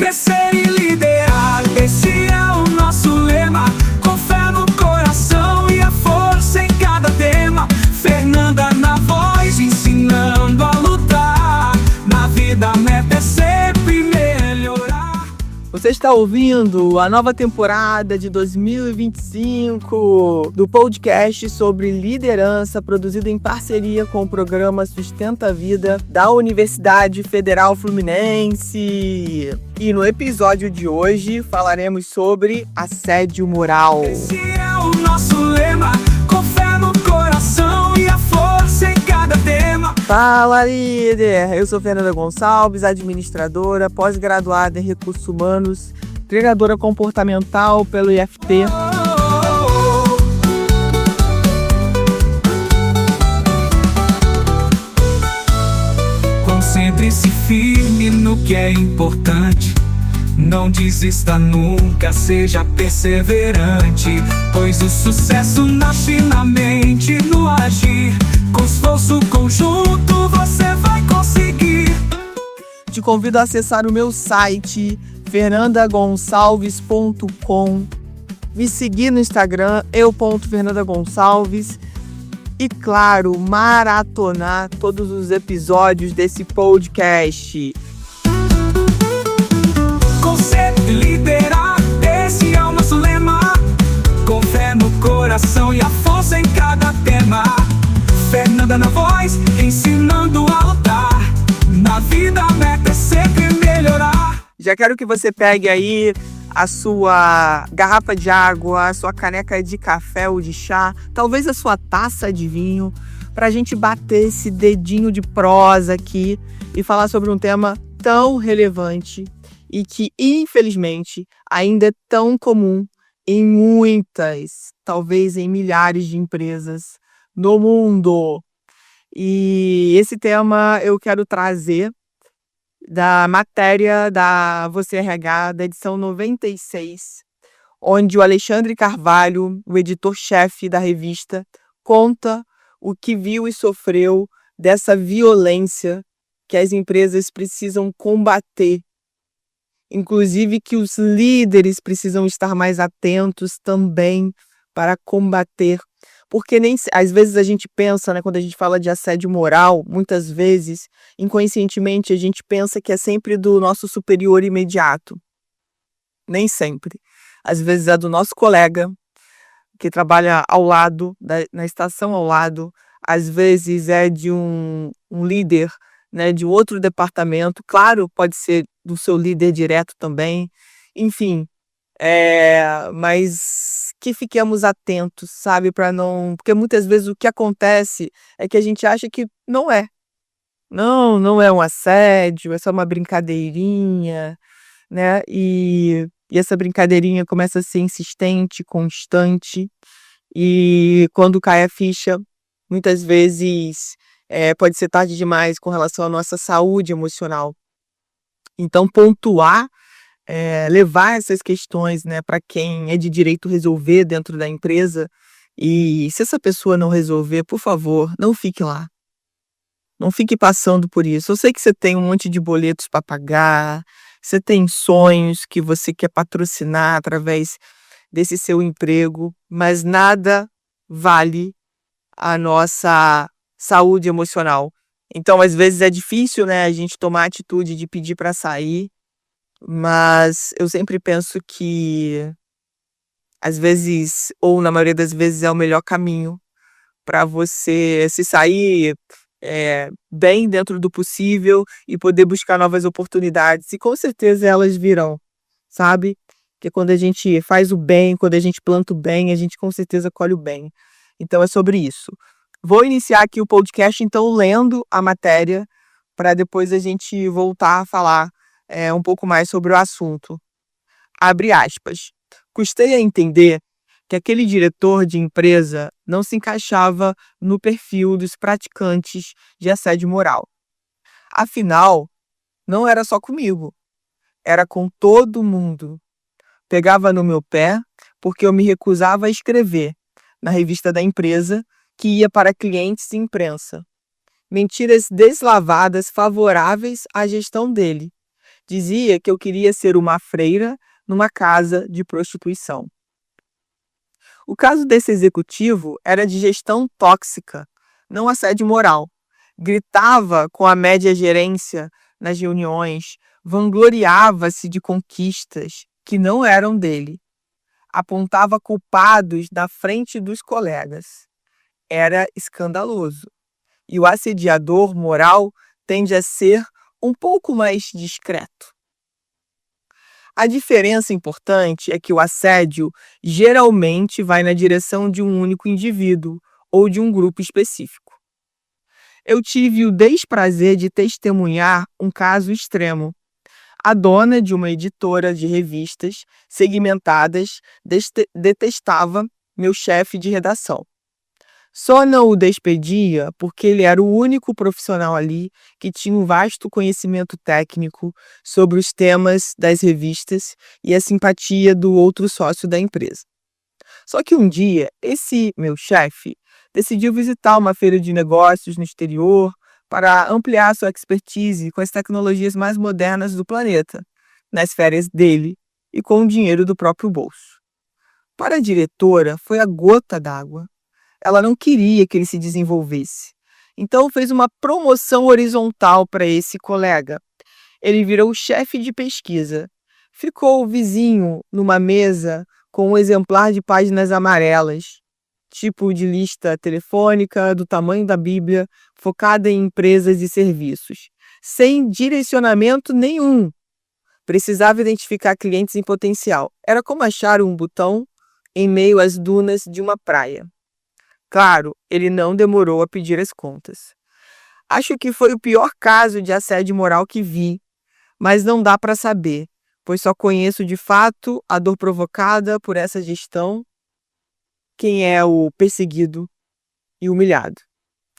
crescer e liderar. Esse é o nosso lema, com fé no coração e a força em cada tema. Fernanda na voz, ensinando a lutar. Na vida a meta é sempre melhorar. Você está ouvindo a nova temporada de 2025 do podcast sobre liderança, produzido em parceria com o programa Sustenta a Vida da Universidade Federal Fluminense. E no episódio de hoje falaremos sobre assédio moral. Esse é o nosso lema, com fé no coração e a força em cada tema. Fala, líder! Eu sou Fernanda Gonçalves, administradora, pós-graduada em Recursos Humanos, treinadora comportamental pelo IFT. Concentre-se firme no que é importante. Não desista nunca, seja perseverante, pois o sucesso nasce na mente, no agir. Com esforço conjunto você vai conseguir. Te convido a acessar o meu site fernandagonçalves.com, me seguir no Instagram, eu.fernandagonçalves, e claro, maratonar todos os episódios desse podcast. Consegue liderar, esse é o nosso lema, com fé no coração e a força em cada tema. Fernanda na voz, ensinando a lutar. Na vida a meta é sempre melhorar. Já quero que você pegue aí a sua garrafa de água, a sua caneca de café ou de chá, talvez a sua taça de vinho, para a gente bater esse dedinho de prosa aqui e falar sobre um tema tão relevante e que, infelizmente, ainda é tão comum em muitas, talvez em milhares de empresas no mundo. E esse tema eu quero trazer da matéria da Você RH, da edição 96, onde o Alexandre Carvalho, o editor-chefe da revista, conta o que viu e sofreu dessa violência que as empresas precisam combater. Inclusive que os líderes precisam estar mais atentos também para combater. Porque às vezes a gente pensa, né, quando a gente fala de assédio moral, muitas vezes, inconscientemente, a gente pensa que é sempre do nosso superior imediato. Nem sempre. Às vezes é do nosso colega, que trabalha ao lado, na estação ao lado. Às vezes é de um líder, né, de outro departamento. Claro, pode ser do seu líder direto também. Enfim, mas que fiquemos atentos, sabe, para não... Porque muitas vezes o que acontece é que a gente acha que não é. Não é um assédio, é só uma brincadeirinha, né? E essa brincadeirinha começa a ser insistente, constante, e quando cai a ficha, muitas vezes pode ser tarde demais com relação à nossa saúde emocional. Então, pontuar, levar essas questões, né, para quem é de direito resolver dentro da empresa, e se essa pessoa não resolver, por favor, não fique lá. Não fique passando por isso. Eu sei que você tem um monte de boletos para pagar, você tem sonhos que você quer patrocinar através desse seu emprego, mas nada vale a nossa saúde emocional. Então, às vezes é difícil, né, a gente tomar a atitude de pedir para sair, mas eu sempre penso que, às vezes, ou na maioria das vezes, é o melhor caminho para você se sair bem dentro do possível e poder buscar novas oportunidades. E com certeza elas virão, sabe? Porque quando a gente faz o bem, quando a gente planta o bem, a gente com certeza colhe o bem. Então é sobre isso. Vou iniciar aqui o podcast, então, lendo a matéria, para depois a gente voltar a falar um pouco mais sobre o assunto. Abre aspas. Custei a entender que aquele diretor de empresa não se encaixava no perfil dos praticantes de assédio moral. Afinal, não era só comigo, era com todo mundo. Pegava no meu pé porque eu me recusava a escrever na revista da empresa que ia para clientes e imprensa. Mentiras deslavadas favoráveis à gestão dele, Dizia que eu queria ser uma freira numa casa de prostituição. O caso desse executivo era de gestão tóxica, não assédio moral. Gritava com a média gerência nas reuniões, vangloriava-se de conquistas que não eram dele, apontava culpados na frente dos colegas. Era escandaloso. E o assediador moral tende a ser um pouco mais discreto. A diferença importante é que o assédio geralmente vai na direção de um único indivíduo ou de um grupo específico. Eu tive o desprazer de testemunhar um caso extremo. A dona de uma editora de revistas segmentadas detestava meu chefe de redação. Só não o despedia porque ele era o único profissional ali que tinha um vasto conhecimento técnico sobre os temas das revistas e a simpatia do outro sócio da empresa. Só que um dia, esse meu chefe decidiu visitar uma feira de negócios no exterior para ampliar sua expertise com as tecnologias mais modernas do planeta, nas férias dele e com o dinheiro do próprio bolso. Para a diretora, foi a gota d'água. Ela não queria que ele se desenvolvesse. Então fez uma promoção horizontal para esse colega. Ele virou o chefe de pesquisa. Ficou vizinho numa mesa com um exemplar de páginas amarelas, tipo de lista telefônica do tamanho da Bíblia, focada em empresas e serviços, sem direcionamento nenhum. Precisava identificar clientes em potencial. Era como achar um botão em meio às dunas de uma praia. Claro, ele não demorou a pedir as contas. Acho que foi o pior caso de assédio moral que vi, mas não dá para saber, pois só conheço de fato a dor provocada por essa gestão, quem é o perseguido e humilhado.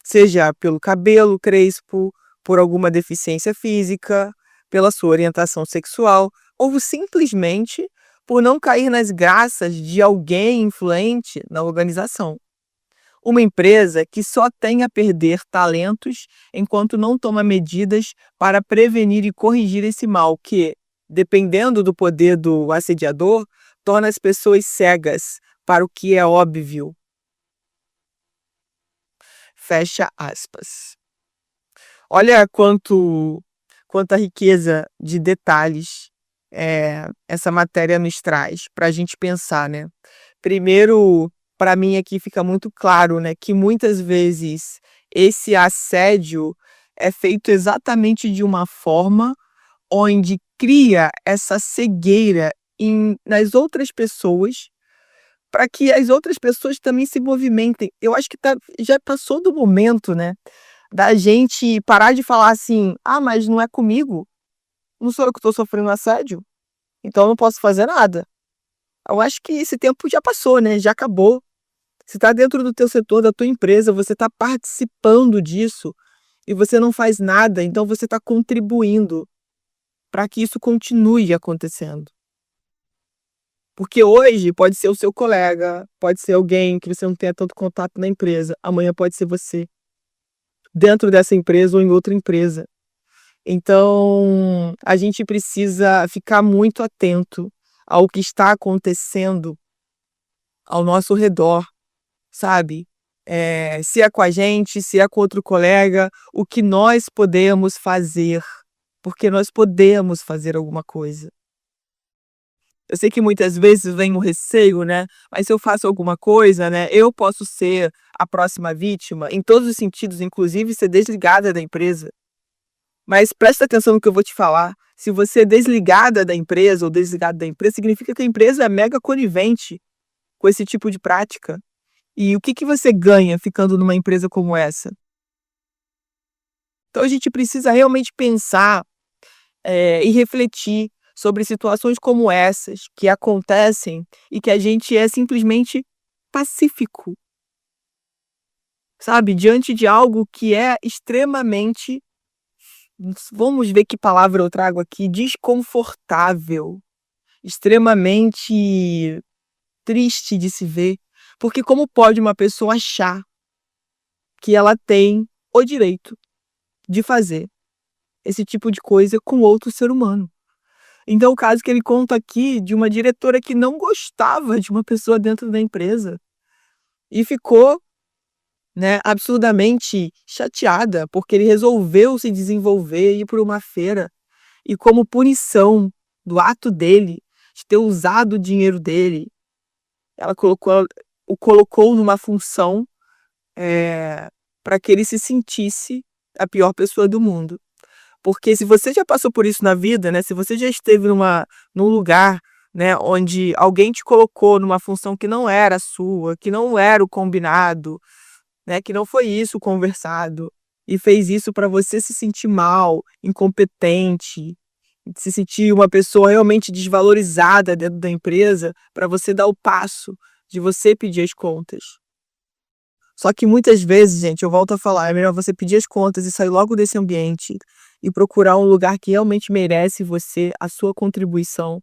Seja pelo cabelo crespo, por alguma deficiência física, pela sua orientação sexual, ou simplesmente por não cair nas graças de alguém influente na organização. Uma empresa que só tem a perder talentos enquanto não toma medidas para prevenir e corrigir esse mal que, dependendo do poder do assediador, torna as pessoas cegas para o que é óbvio. Fecha aspas. Olha quanta riqueza de detalhes essa matéria nos traz para a gente pensar, né? Primeiro, para mim aqui fica muito claro, né, que muitas vezes esse assédio é feito exatamente de uma forma onde cria essa cegueira nas outras pessoas, para que as outras pessoas também se movimentem. Eu acho que já passou do momento, né, da gente parar de falar assim: ah, mas não é comigo, não sou eu que estou sofrendo assédio, então eu não posso fazer nada. Eu acho que esse tempo já passou, né, já acabou. Se está dentro do teu setor, da tua empresa, você está participando disso e você não faz nada, então você está contribuindo para que isso continue acontecendo. Porque hoje pode ser o seu colega, pode ser alguém que você não tenha tanto contato na empresa, amanhã pode ser você, dentro dessa empresa ou em outra empresa. Então, a gente precisa ficar muito atento ao que está acontecendo ao nosso redor, sabe? Se é com a gente, se é com outro colega, o que nós podemos fazer, porque nós podemos fazer alguma coisa. Eu sei que muitas vezes vem um receio, né? Mas se eu faço alguma coisa, né? Eu posso ser a próxima vítima, em todos os sentidos, inclusive ser desligada da empresa. Mas presta atenção no que eu vou te falar. Se você é desligada da empresa ou desligado da empresa, significa que a empresa é mega conivente com esse tipo de prática. E o que você ganha ficando numa empresa como essa? Então a gente precisa realmente pensar e refletir sobre situações como essas que acontecem e que a gente é simplesmente pacífico, sabe? Diante de algo que é extremamente, vamos ver que palavra eu trago aqui, desconfortável, extremamente triste de se ver. Porque como pode uma pessoa achar que ela tem o direito de fazer esse tipo de coisa com outro ser humano? Então o caso que ele conta aqui de uma diretora que não gostava de uma pessoa dentro da empresa e ficou, né, absurdamente chateada, porque ele resolveu se desenvolver e ir para uma feira, e como punição do ato dele, de ter usado o dinheiro dele, ela o colocou numa função, para que ele se sentisse a pior pessoa do mundo. Porque se você já passou por isso na vida, né, se você já esteve num lugar, né, onde alguém te colocou numa função que não era sua, que não era o combinado, né, que não foi isso o conversado, e fez isso para você se sentir mal, incompetente, se sentir uma pessoa realmente desvalorizada dentro da empresa, para você dar o passo de você pedir as contas. Só que muitas vezes, gente, eu volto a falar, é melhor você pedir as contas e sair logo desse ambiente e procurar um lugar que realmente merece você, a sua contribuição,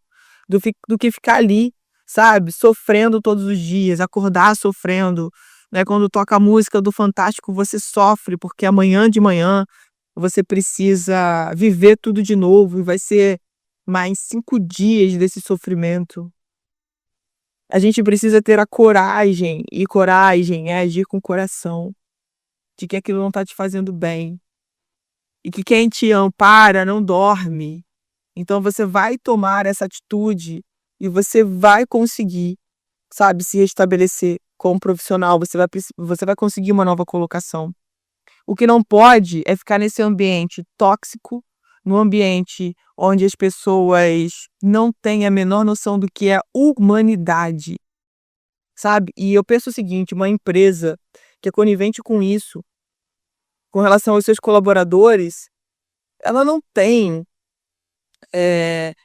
do que ficar ali, sabe, sofrendo todos os dias, acordar sofrendo, né? Quando toca a música do Fantástico, você sofre, porque amanhã de manhã você precisa viver tudo de novo e vai ser mais 5 dias desse sofrimento. A gente precisa ter a coragem, e coragem é agir com o coração, de que aquilo não tá te fazendo bem, e que quem te ampara não dorme. Então você vai tomar essa atitude e você vai conseguir, sabe, se restabelecer como profissional, você vai conseguir uma nova colocação. O que não pode é ficar nesse ambiente tóxico, no ambiente onde as pessoas não têm a menor noção do que é humanidade. Sabe? E eu penso o seguinte, uma empresa que é conivente com isso, com relação aos seus colaboradores, ela não tem,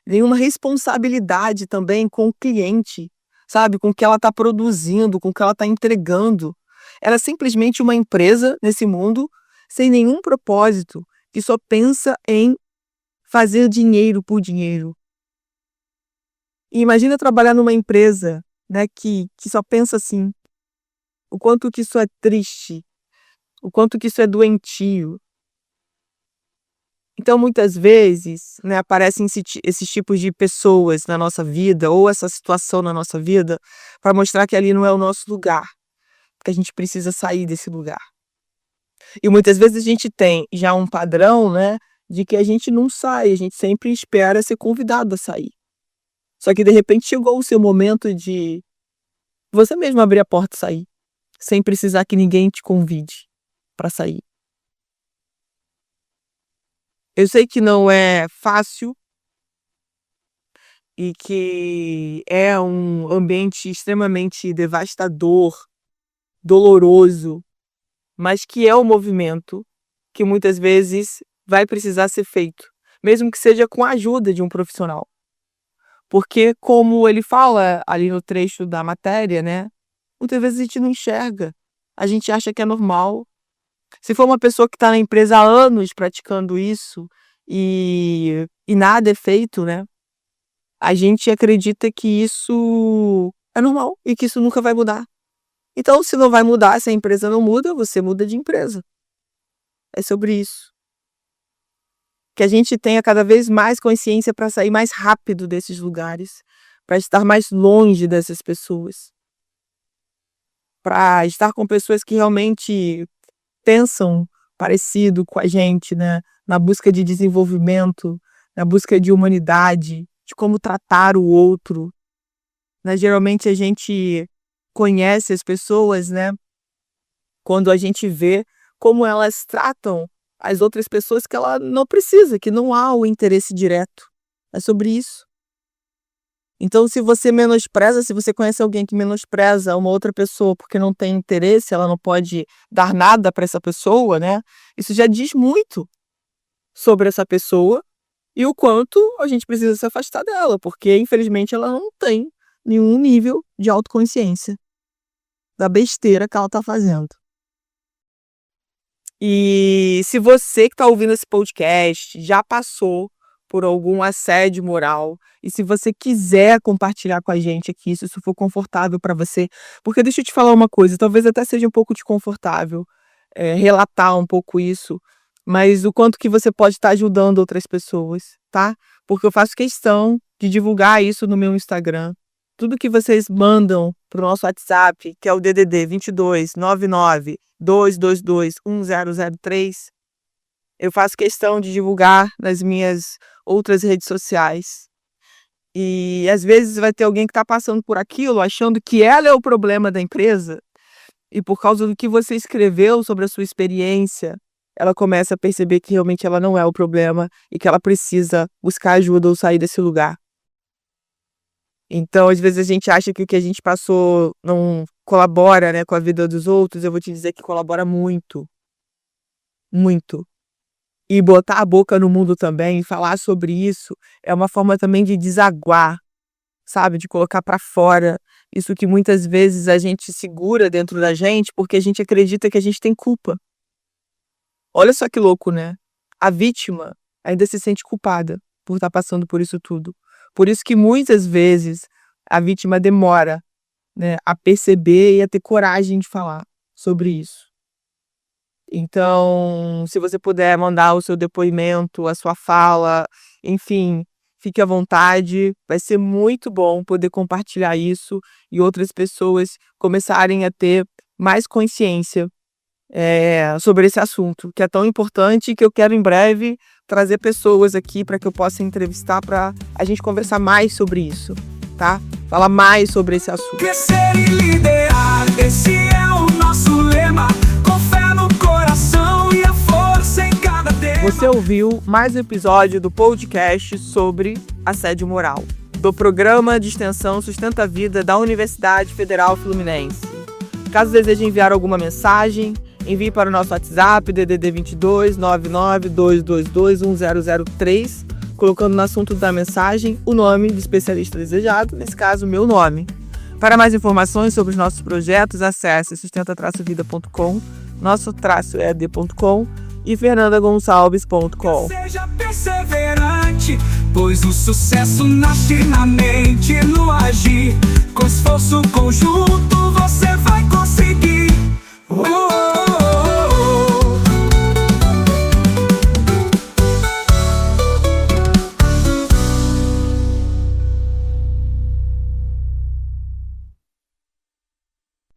nenhuma responsabilidade também com o cliente, sabe? Com o que ela está produzindo, com o que ela está entregando. Ela é simplesmente uma empresa nesse mundo sem nenhum propósito, que só pensa em fazer dinheiro por dinheiro. E imagina trabalhar numa empresa, né, que só pensa assim, o quanto que isso é triste, o quanto que isso é doentio. Então, muitas vezes, né, aparecem esses tipos de pessoas na nossa vida, ou essa situação na nossa vida, para mostrar que ali não é o nosso lugar, que a gente precisa sair desse lugar. E muitas vezes a gente tem já um padrão, né, de que a gente não sai, a gente sempre espera ser convidado a sair. Só que de repente chegou o seu momento de você mesmo abrir a porta e sair, sem precisar que ninguém te convide para sair. Eu sei que não é fácil e que é um ambiente extremamente devastador, doloroso, mas que é um movimento que muitas vezes vai precisar ser feito, mesmo que seja com a ajuda de um profissional. Porque como ele fala ali no trecho da matéria, né, muitas vezes a gente não enxerga, a gente acha que é normal. Se for uma pessoa que está na empresa há anos praticando isso e nada é feito, né, a gente acredita que isso é normal e que isso nunca vai mudar. Então, se não vai mudar, se a empresa não muda, você muda de empresa. É sobre isso. Que a gente tenha cada vez mais consciência para sair mais rápido desses lugares, para estar mais longe dessas pessoas, para estar com pessoas que realmente pensam parecido com a gente, né, na busca de desenvolvimento, na busca de humanidade, de como tratar o outro, né. Geralmente a gente conhece as pessoas, né, quando a gente vê como elas tratam as outras pessoas que ela não precisa, que não há o interesse direto. É sobre isso. Então, se você menospreza, se você conhece alguém que menospreza uma outra pessoa porque não tem interesse, ela não pode dar nada para essa pessoa, né, isso já diz muito sobre essa pessoa e o quanto a gente precisa se afastar dela, porque infelizmente ela não tem nenhum nível de autoconsciência da besteira que ela tá fazendo. E se você que está ouvindo esse podcast já passou por algum assédio moral, e se você quiser compartilhar com a gente aqui, se isso for confortável para você, porque deixa eu te falar uma coisa, talvez até seja um pouco desconfortável, relatar um pouco isso, mas o quanto que você pode estar ajudando outras pessoas, tá? porque eu faço questão de divulgar isso no meu Instagram. Tudo que vocês mandam para o nosso WhatsApp, que é o DDD 22 99 222 1003, eu faço questão de divulgar nas minhas outras redes sociais. E às vezes vai ter alguém que está passando por aquilo, achando que ela é o problema da empresa, e por causa do que você escreveu sobre a sua experiência, ela começa a perceber que realmente ela não é o problema e que ela precisa buscar ajuda ou sair desse lugar. Então, às vezes a gente acha que o que a gente passou não colabora, né, com a vida dos outros. Eu vou te dizer que colabora muito, muito. E botar a boca no mundo também, falar sobre isso, é uma forma também de desaguar, sabe? De colocar para fora isso que muitas vezes a gente segura dentro da gente porque a gente acredita que a gente tem culpa. Olha só que louco, né? A vítima ainda se sente culpada por estar passando por isso tudo. Por isso que muitas vezes a vítima demora, né, a perceber e a ter coragem de falar sobre isso. Então, se você puder mandar o seu depoimento, a sua fala, enfim, fique à vontade. Vai ser muito bom poder compartilhar isso e outras pessoas começarem a ter mais consciência sobre esse assunto, que é tão importante, que eu quero em breve trazer pessoas aqui para que eu possa entrevistar, para a gente conversar mais sobre isso, tá? Falar mais sobre esse assunto. Crescer e liderar, esse é o nosso lema. Com fé no coração e a força em cada tema. Você ouviu mais um episódio do podcast sobre assédio moral, do programa de extensão Sustenta a Vida da Universidade Federal Fluminense. Caso deseje enviar alguma mensagem, envie para o nosso WhatsApp, DDD 22 99 222 1003, colocando no assunto da mensagem o nome do especialista desejado, nesse caso, meu nome. Para mais informações sobre os nossos projetos, acesse sustenta-vida.com, nosso-ed.com e fernandagonçalves.com. Seja perseverante, pois o sucesso nasce na mente, no agir.